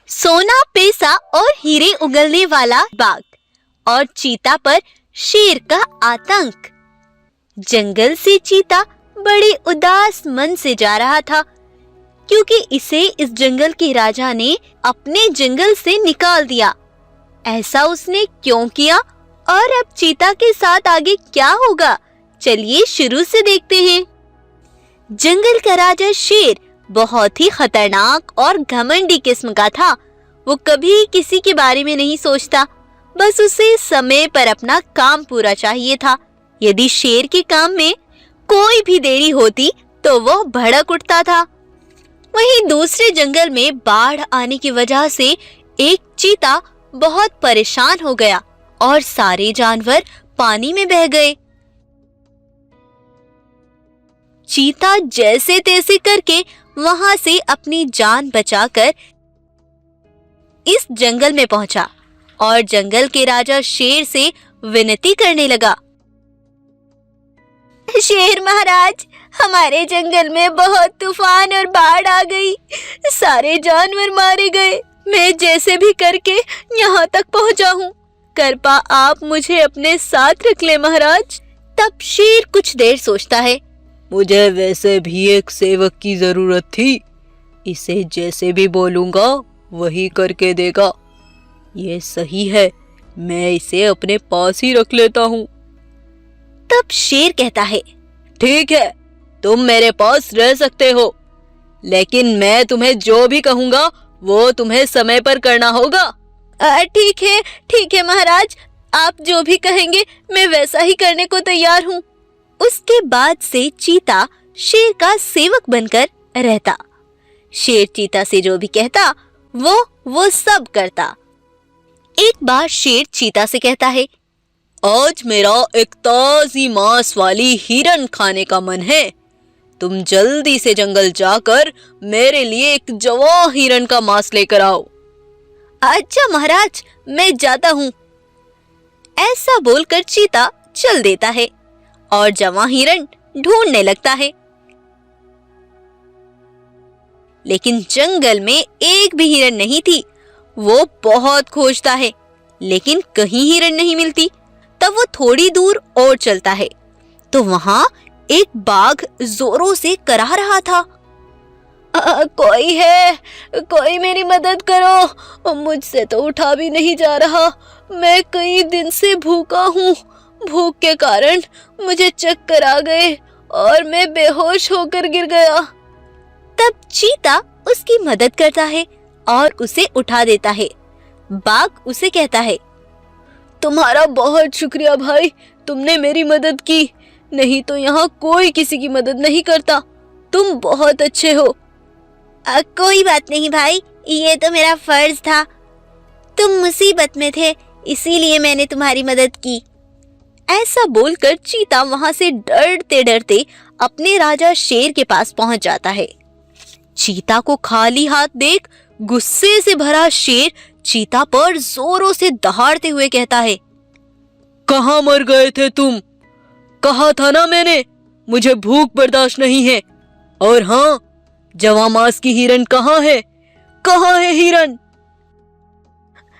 सोना पैसा और हीरे उगलने वाला बाग और चीता पर शेर का आतंक। जंगल से चीता बड़े उदास मन से जा रहा था, क्योंकि इसे इस जंगल के राजा ने अपने जंगल से निकाल दिया। ऐसा उसने क्यों किया और अब चीता के साथ आगे क्या होगा, चलिए शुरू से देखते हैं। जंगल का राजा शेर बहुत ही खतरनाक और घमंडी किस्म का था। वो कभी किसी के बारे में नहीं सोचता, बस उसे समय पर अपना काम पूरा चाहिए था। यदि शेर के काम में कोई भी देरी होती तो वो भड़क उठता था। वहीं दूसरे जंगल में बाढ़ आने की वजह से एक चीता बहुत परेशान हो गया और सारे जानवर पानी में बह गए। चीता जैसे तैसे करके वहां से अपनी जान बचाकर इस जंगल में पहुंचा और जंगल के राजा शेर से विनती करने लगा। शेर महाराज, हमारे जंगल में बहुत तूफान और बाढ़ आ गई, सारे जानवर मारे गए। मैं जैसे भी करके यहाँ तक पहुँचा हूँ, कृपा आप मुझे अपने साथ रख ले महाराज। तब शेर कुछ देर सोचता है। मुझे वैसे भी एक सेवक की जरूरत थी, इसे जैसे भी बोलूंगा वही करके देगा। ये सही है, मैं इसे अपने पास ही रख लेता हूँ। तब शेर कहता है, ठीक है, तुम मेरे पास रह सकते हो, लेकिन मैं तुम्हें जो भी कहूँगा वो तुम्हें समय पर करना होगा। ठीक है महाराज, आप जो भी कहेंगे मैं वैसा ही करने को तैयार हूँ। उसके बाद से चीता शेर का सेवक बनकर रहता। शेर चीता से जो भी कहता वो सब करता। एक बार शेर चीता से कहता है, आज मेरा एक ताजी मांस वाली हिरन खाने का मन है। तुम जल्दी से जंगल जाकर मेरे लिए एक जवान हिरन का मांस लेकर आओ। अच्छा महाराज, मैं जाता हूँ। ऐसा बोलकर चीता चल देता है और जवान हिरन ढूंढने लगता है। लेकिन जंगल में एक भी हिरन नहीं थी। वो बहुत खोजता है, लेकिन कहीं हिरन नहीं मिलती। तब वो थोड़ी दूर और चलता है तो वहां एक बाघ जोरों से कराह रहा था। कोई है, कोई मेरी मदद करो, मुझसे तो उठा भी नहीं जा रहा। मैं कई दिन से भूखा हूँ, भूख के कारण मुझे चक्कर आ गए और मैं बेहोश होकर गिर गया। तब चीता उसकी मदद करता है और उसे उठा देता है। बाघ उसे कहता है, तुम्हारा बहुत शुक्रिया भाई, तुमने मेरी मदद की, नहीं तो यहाँ कोई किसी की मदद नहीं करता। तुम बहुत अच्छे हो। कोई बात नहीं भाई, ये तो मेरा फर्ज था। तुम मुसीबत में थे, इसीलिए मैंने तुम्हारी मदद की। ऐसा बोलकर चीता वहां से डरते डरते अपने राजा शेर के पास पहुंच जाता है। चीता को खाली हाथ देख गुस्से से भरा शेर चीता पर जोरों से दहाड़ते हुए कहता है, कहाँ मर गए थे तुम? कहा था ना मैंने, मुझे भूख बर्दाश्त नहीं है। और हाँ, जवां मांस की हिरन कहाँ है? कहाँ है हिरन?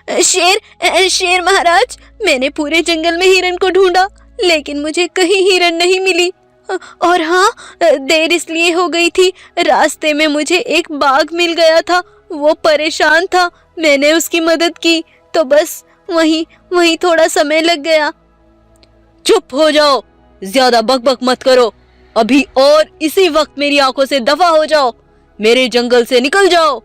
शेर महाराज, मैंने पूरे जंगल में हिरन को ढूंढा, लेकिन मुझे कहीं हिरन नहीं मिली। और हाँ, देर इसलिए हो गई थी, रास्ते में मुझे एक बाघ मिल गया था। वो परेशान था, मैंने उसकी मदद की तो बस वहीं थोड़ा समय लग गया। चुप हो जाओ, ज्यादा बकबक मत करो। अभी और इसी वक्त मेरी आंखों से दफा हो जाओ, मेरे जंगल से निकल जाओ।